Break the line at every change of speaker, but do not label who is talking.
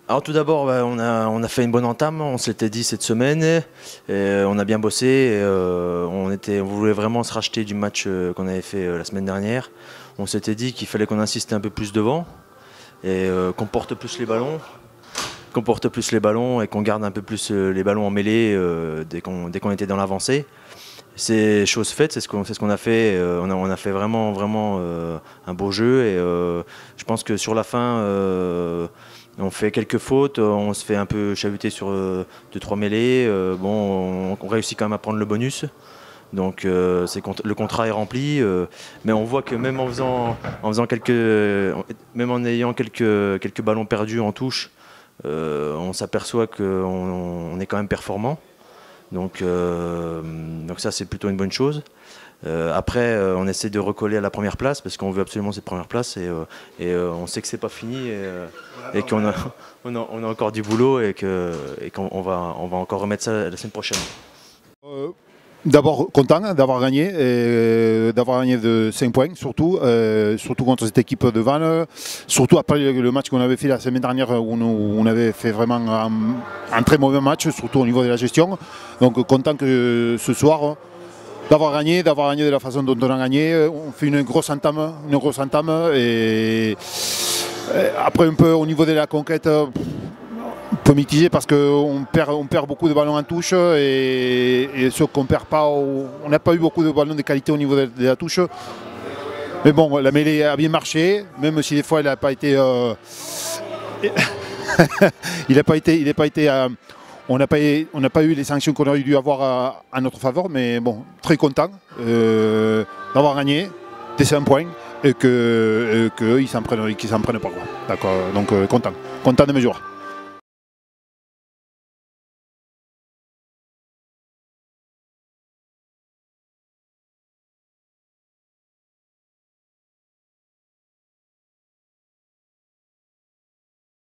Alors tout d'abord, on a fait une bonne entame, on s'était dit cette semaine, et on a bien bossé, et, on voulait vraiment se racheter du match qu'on avait fait la semaine dernière. On s'était dit qu'il fallait qu'on insiste un peu plus devant, et qu'on porte plus les ballons. Et qu'on garde un peu plus les ballons en mêlée dès qu'on était dans l'avancée. C'est chose faite, c'est ce qu'on a fait. On a fait vraiment un beau jeu et je pense que sur la fin, on fait quelques fautes, on se fait un peu chahuter sur 2-3 mêlées. On réussit quand même à prendre le bonus. Donc le contrat est rempli, mais on voit que même même en ayant quelques ballons perdus en touche, on s'aperçoit qu'on est quand même performant. Donc ça c'est plutôt une bonne chose. Après on essaie de recoller à la première place parce qu'on veut absolument cette première place et on sait que c'est pas fini et qu'on a, on a encore du boulot et qu'on va encore remettre ça la semaine prochaine.
D'abord content d'avoir gagné de 5 points, surtout contre cette équipe de Vannes, surtout après le match qu'on avait fait la semaine dernière où on avait fait vraiment un très mauvais match, surtout au niveau de la gestion. Donc content que ce soir d'avoir gagné de la façon dont on a gagné. On fait une grosse entame et après un peu au niveau de la conquête, un peu mitigé parce qu'on perd beaucoup de ballons en touche et ce qu'on perd pas, on n'a pas eu beaucoup de ballons de qualité au niveau de la touche. Mais bon, la mêlée a bien marché, même si des fois elle n'a pas été, on n'a pas eu les sanctions qu'on aurait dû avoir à notre faveur, mais bon, très content d'avoir gagné des 5 points et qu'ils s'en prennent pas. D'accord, donc content de mes joueurs.